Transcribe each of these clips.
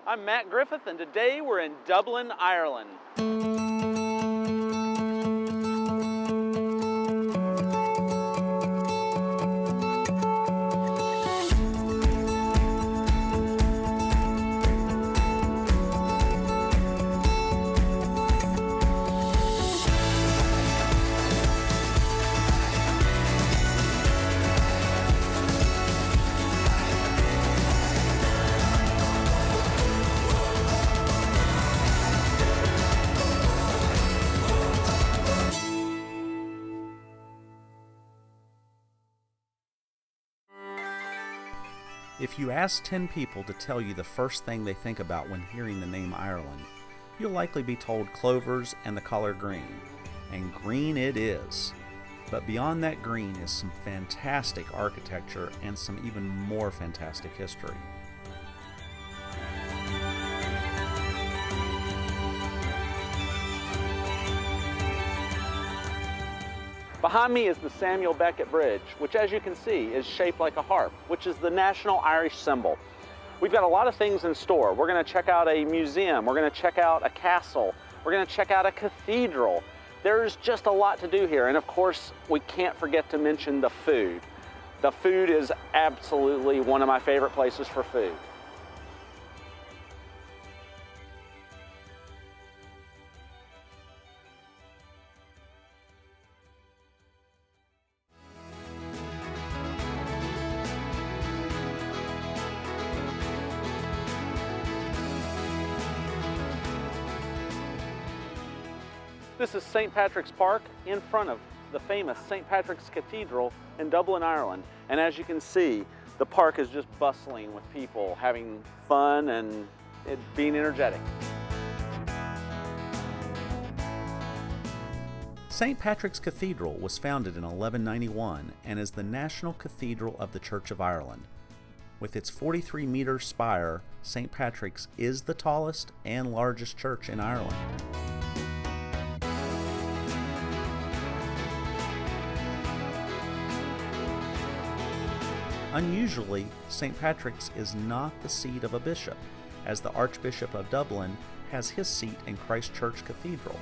I'm Matt Griffith, and today we're in Dublin, Ireland. If you ask 10 people to tell you the first thing they think about when hearing the name Ireland, you'll likely be told clovers and the color green. And green it is. But beyond that green is some fantastic architecture and some even more fantastic history. Behind me is the Samuel Beckett Bridge, which as you can see is shaped like a harp, which is the national Irish symbol. We've got a lot of things in store. We're going to check out a museum, we're going to check out a castle, we're going to check out a cathedral. There's just a lot to do here, and of course we can't forget to mention the food. The food is absolutely one of my favorite places for food. This is St. Patrick's Park in front of the famous St. Patrick's Cathedral in Dublin, Ireland. And as you can see, the park is just bustling with people having fun and it being energetic. St. Patrick's Cathedral was founded in 1191 and is the national cathedral of the Church of Ireland. With its 43-meter spire, St. Patrick's is the tallest and largest church in Ireland. Unusually, St. Patrick's is not the seat of a bishop, as the Archbishop of Dublin has his seat in Christ Church Cathedral.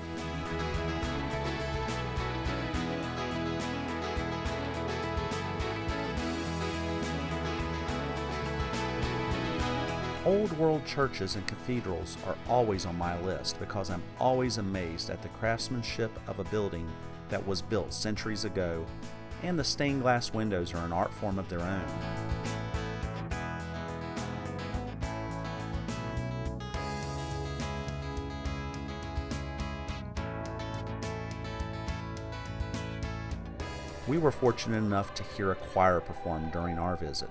Old world churches and cathedrals are always on my list because I'm always amazed at the craftsmanship of a building that was built centuries ago, and the stained glass windows are an art form of their own. We were fortunate enough to hear a choir perform during our visit.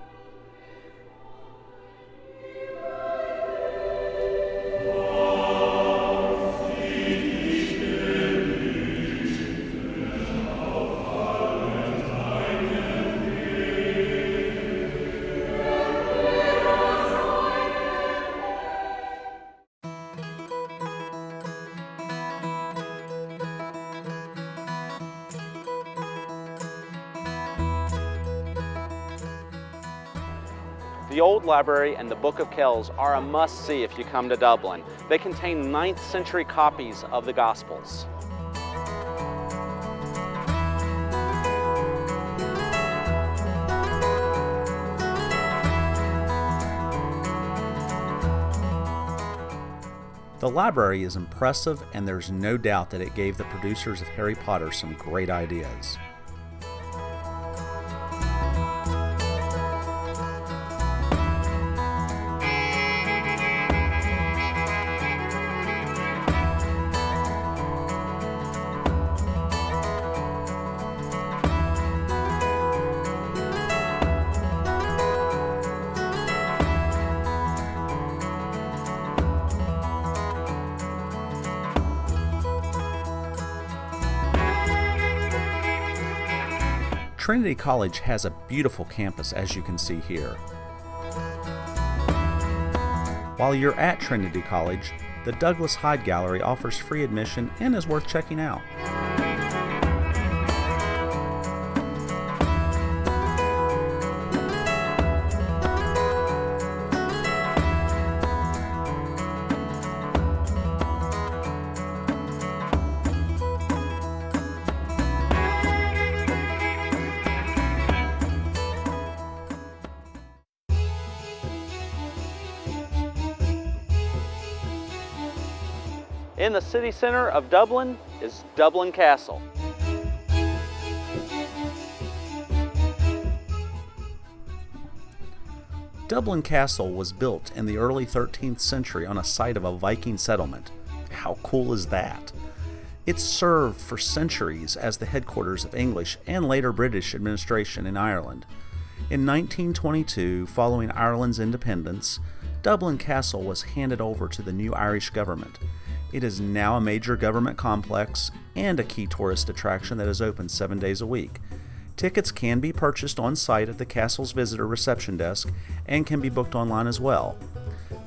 The Old Library and the Book of Kells are a must-see if you come to Dublin. They contain 9th century copies of the Gospels. The library is impressive, and there's no doubt that it gave the producers of Harry Potter some great ideas. Trinity College has a beautiful campus, as you can see here. While you're at Trinity College, the Douglas Hyde Gallery offers free admission and is worth checking out. In the city center of Dublin is Dublin Castle. Dublin Castle was built in the early 13th century on a site of a Viking settlement. How cool is that? It served for centuries as the headquarters of English and later British administration in Ireland. In 1922, following Ireland's independence, Dublin Castle was handed over to the new Irish government. It is now a major government complex and a key tourist attraction that is open 7 days a week. Tickets can be purchased on site at the castle's visitor reception desk and can be booked online as well.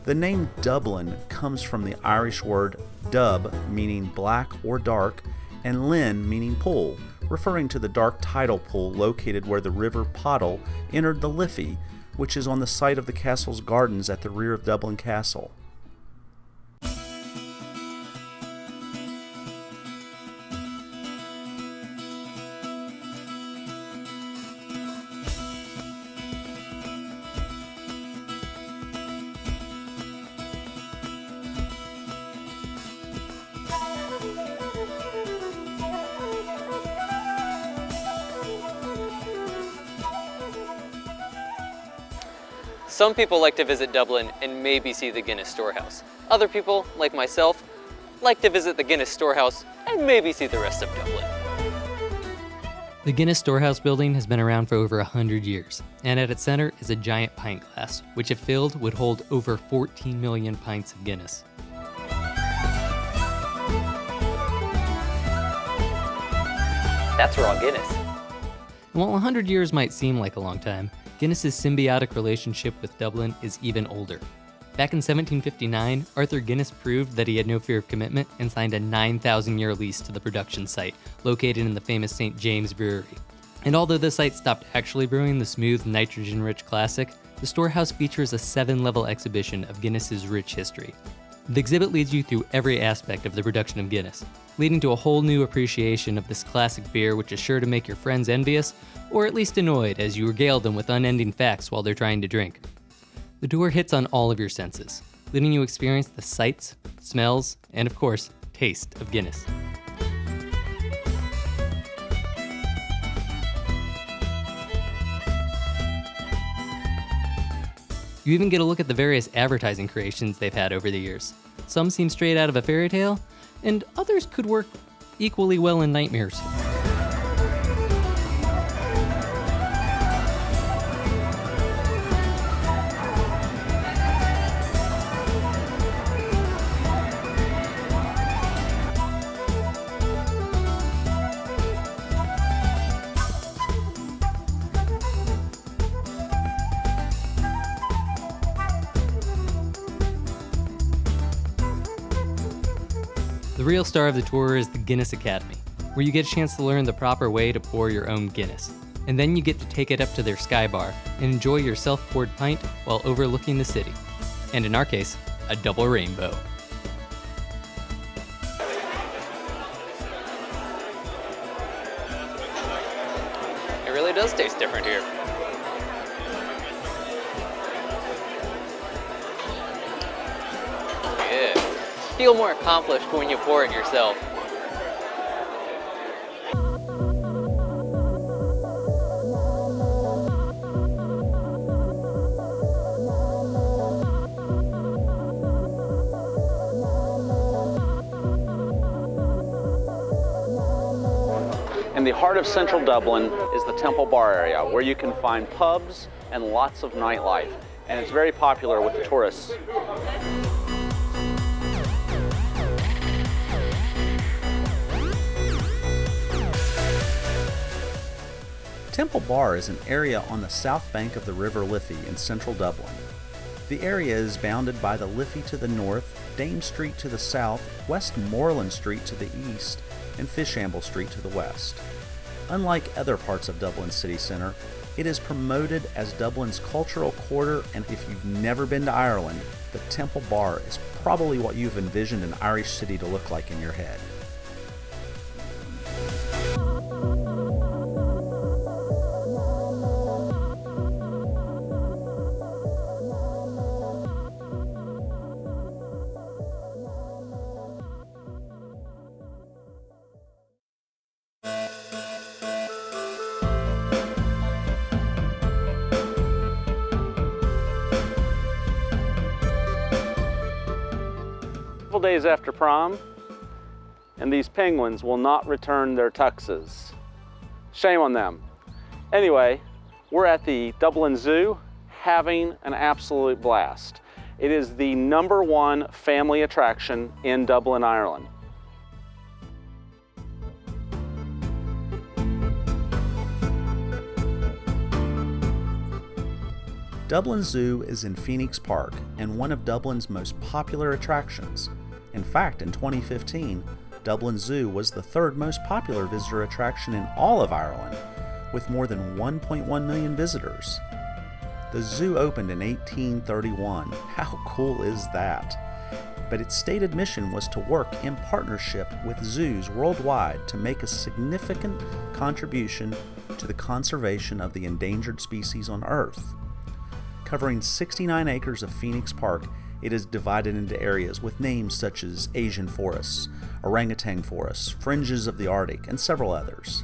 The name Dublin comes from the Irish word dub, meaning black or dark, and linn, meaning pool, referring to the dark tidal pool located where the river Poddle entered the Liffey, which is on the site of the castle's gardens at the rear of Dublin Castle. Some people like to visit Dublin and maybe see the Guinness Storehouse. Other people, like myself, like to visit the Guinness Storehouse and maybe see the rest of Dublin. The Guinness Storehouse building has been around for over 100 years, and at its center is a giant pint glass, which if filled would hold over 14 million pints of Guinness. That's raw Guinness. And while 100 years might seem like a long time, Guinness's symbiotic relationship with Dublin is even older. Back in 1759, Arthur Guinness proved that he had no fear of commitment and signed a 9,000-year lease to the production site, located in the famous St. James Brewery. And although the site stopped actually brewing the smooth, nitrogen-rich classic, the storehouse features a 7-level exhibition of Guinness's rich history. The exhibit leads you through every aspect of the production of Guinness, leading to a whole new appreciation of this classic beer, which is sure to make your friends envious, or at least annoyed as you regale them with unending facts while they're trying to drink. The tour hits on all of your senses, letting you experience the sights, smells, and of course, taste of Guinness. You even get a look at the various advertising creations they've had over the years. Some seem straight out of a fairy tale, and others could work equally well in nightmares. The real star of the tour is the Guinness Academy, where you get a chance to learn the proper way to pour your own Guinness. And then you get to take it up to their Sky Bar and enjoy your self-poured pint while overlooking the city. And in our case, a double rainbow. It really does taste different here. Yeah. Feel more accomplished when you pour it yourself. In the heart of central Dublin is the Temple Bar area, where you can find pubs and lots of nightlife, and it's very popular with the tourists. Temple Bar is an area on the south bank of the River Liffey in central Dublin. The area is bounded by the Liffey to the north, Dame Street to the south, Westmoreland Street to the east, and Fishamble Street to the west. Unlike other parts of Dublin city centre, it is promoted as Dublin's cultural quarter, and if you've never been to Ireland, the Temple Bar is probably what you've envisioned an Irish city to look like in your head. couple days after prom, and these penguins will not return their tuxes. Shame on them. Anyway, we're at the Dublin Zoo having an absolute blast. It is the #1 family attraction in Dublin, Ireland. Dublin Zoo is in Phoenix Park and one of Dublin's most popular attractions. In fact, in 2015, Dublin Zoo was the 3rd most popular visitor attraction in all of Ireland, with more than 1.1 million visitors. The zoo opened in 1831. How cool is that? But its stated mission was to work in partnership with zoos worldwide to make a significant contribution to the conservation of the endangered species on Earth. Covering 69 acres of Phoenix Park, it is divided into areas with names such as Asian forests, orangutan forests, fringes of the Arctic, and several others.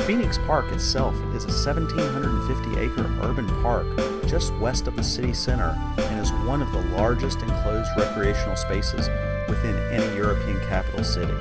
Phoenix Park itself is a 1,750-acre urban park just west of the city center and is one of the largest enclosed recreational spaces within any European capital city.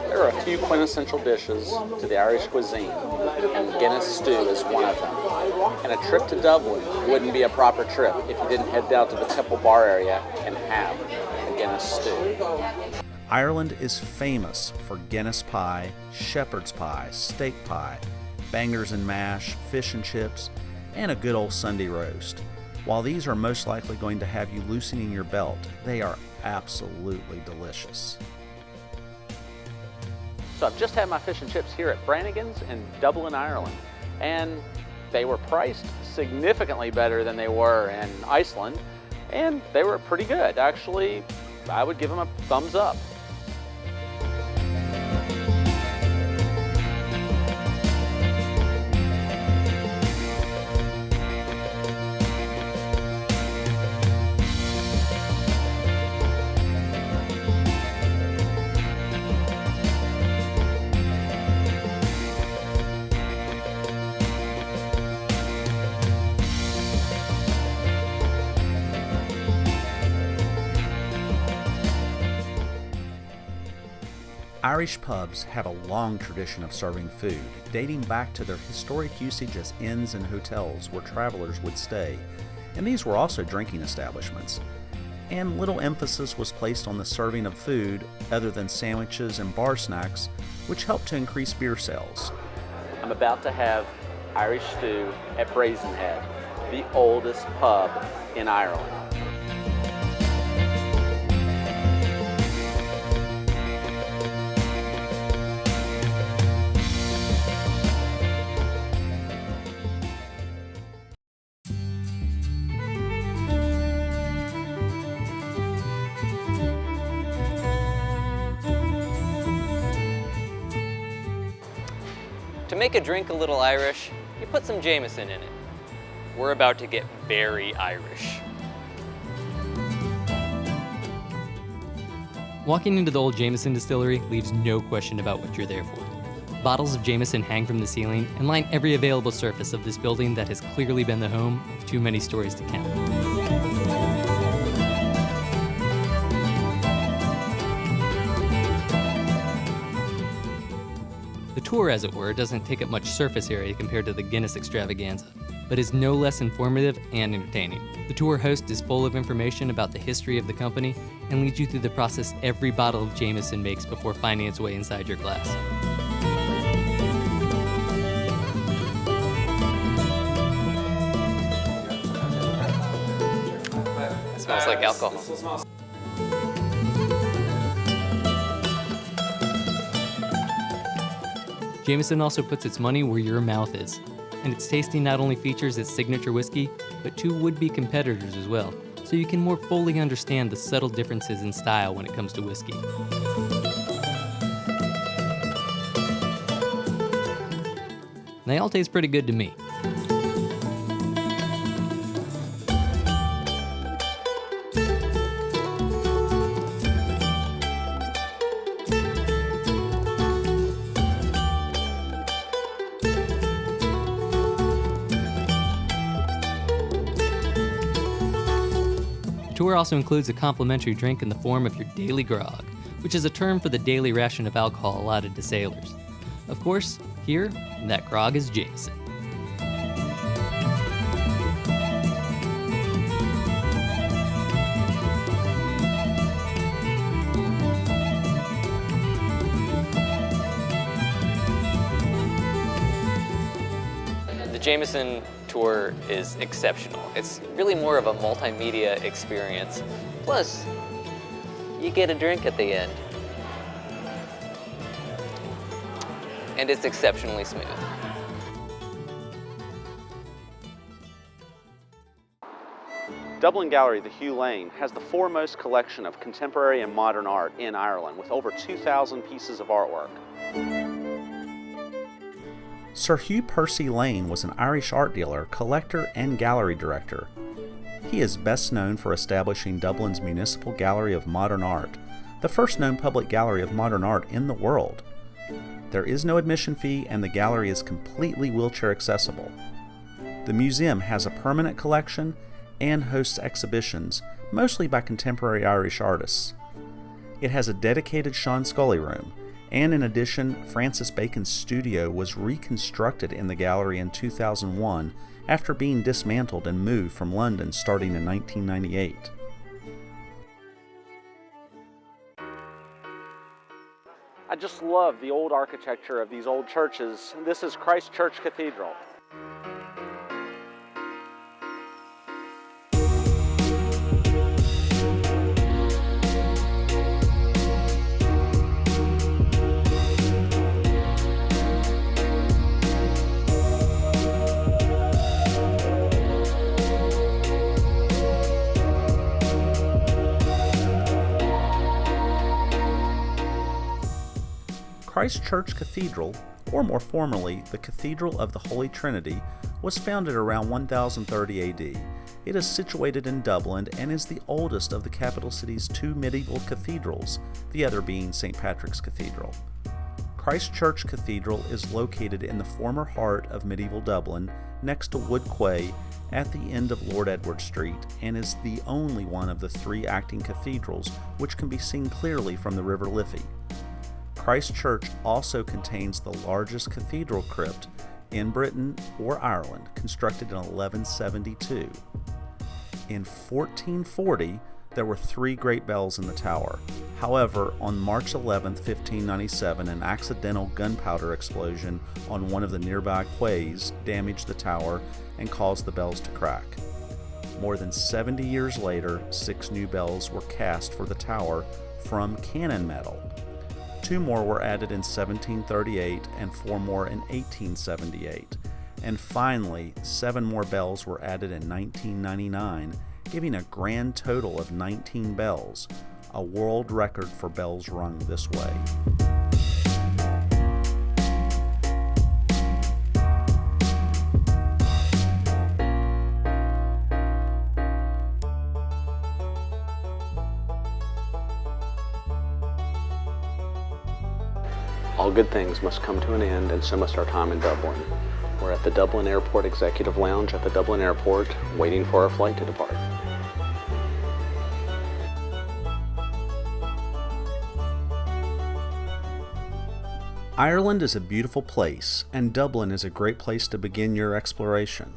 There are a few quintessential dishes to the Irish cuisine, and Guinness stew is one of them. And a trip to Dublin wouldn't be a proper trip if you didn't head down to the Temple Bar area and have a Guinness stew. Ireland is famous for Guinness pie, shepherd's pie, steak pie, bangers and mash, fish and chips, and a good old Sunday roast. While these are most likely going to have you loosening your belt, they are absolutely delicious. So I've just had my fish and chips here at Brannigan's in Dublin, Ireland, and they were priced significantly better than they were in Iceland, and they were pretty good. Actually, I would give them a thumbs up. Irish pubs have a long tradition of serving food, dating back to their historic usage as inns and hotels where travelers would stay, and these were also drinking establishments. And little emphasis was placed on the serving of food other than sandwiches and bar snacks, which helped to increase beer sales. I'm about to have Irish stew at Brazenhead, the oldest pub in Ireland. To make a drink a little Irish, you put some Jameson in it. We're about to get very Irish. Walking into the old Jameson Distillery leaves no question about what you're there for. Bottles of Jameson hang from the ceiling and line every available surface of this building that has clearly been the home of too many stories to count. The tour, as it were, doesn't take up much surface area compared to the Guinness extravaganza. but is no less informative and entertaining. The tour host is full of information about the history of the company and leads you through the process every bottle of Jameson makes before finding its way inside your glass. It smells like alcohol. Jameson also puts its money where your mouth is, and its tasting not only features its signature whiskey, but two would-be competitors as well, so you can more fully understand the subtle differences in style when it comes to whiskey. They all taste pretty good to me. The tour also includes a complimentary drink in the form of your daily grog, which is a term for the daily ration of alcohol allotted to sailors. Of course, here, that grog is Jameson. The Jameson tour is exceptional. It's really more of a multimedia experience. Plus, you get a drink at the end. And it's exceptionally smooth. Dublin Gallery, the Hugh Lane, has the foremost collection of contemporary and modern art in Ireland, with over 2,000 pieces of artwork. Sir Hugh Percy Lane was an Irish art dealer, collector, and gallery director. He is best known for establishing Dublin's Municipal Gallery of Modern Art, the first known public gallery of modern art in the world. There is no admission fee, and the gallery is completely wheelchair accessible. The museum has a permanent collection and hosts exhibitions, mostly by contemporary Irish artists. It has a dedicated Sean Scully room, and in addition, Francis Bacon's studio was reconstructed in the gallery in 2001 after being dismantled and moved from London starting in 1998. I just love the old architecture of these old churches. This is Christ Church Cathedral. Christ Church Cathedral, or more formally, the Cathedral of the Holy Trinity, was founded around 1030 AD. It is situated in Dublin and is the oldest of the capital city's two medieval cathedrals, the other being St. Patrick's Cathedral. Christ Church Cathedral is located in the former heart of medieval Dublin, next to Wood Quay, at the end of Lord Edward Street, and is the only one of the three acting cathedrals which can be seen clearly from the River Liffey. Christ Church also contains the largest cathedral crypt in Britain or Ireland, constructed in 1172. In 1440, there were three great bells in the tower. However, on March 11, 1597, an accidental gunpowder explosion on one of the nearby quays damaged the tower and caused the bells to crack. More than 70 years later, 6 new bells were cast for the tower from cannon metal. 2 more were added in 1738 and 4 more in 1878. And finally, 7 more bells were added in 1999, giving a grand total of 19 bells, a world record for bells rung this way. All good things must come to an end, and so must our time in Dublin. We're at the Dublin Airport Executive Lounge at the Dublin Airport, waiting for our flight to depart. Ireland is a beautiful place, and Dublin is a great place to begin your exploration.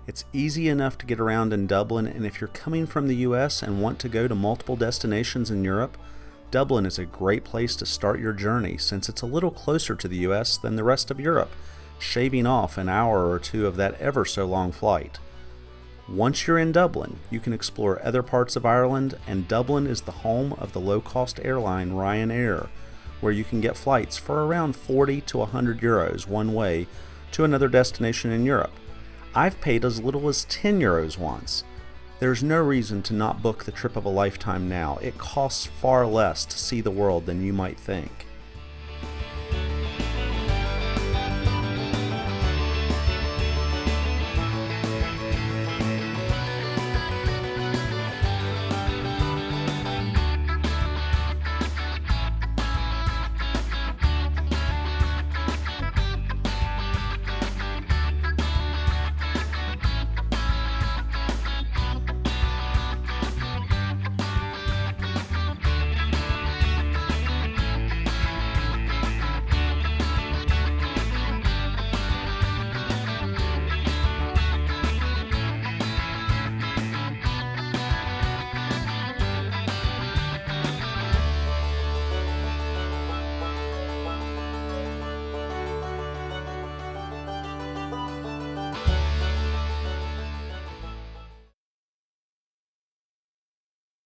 It's easy enough to get around in Dublin, and if you're coming from the US and want to go to multiple destinations in Europe, Dublin is a great place to start your journey since it's a little closer to the US than the rest of Europe, shaving off an hour or two of that ever so long flight. Once you're in Dublin, you can explore other parts of Ireland, and Dublin is the home of the low-cost airline Ryanair, where you can get flights for around 40 to 100 euros one way to another destination in Europe. I've paid as little as 10 euros once. There's no reason to not book the trip of a lifetime now. It costs far less to see the world than you might think.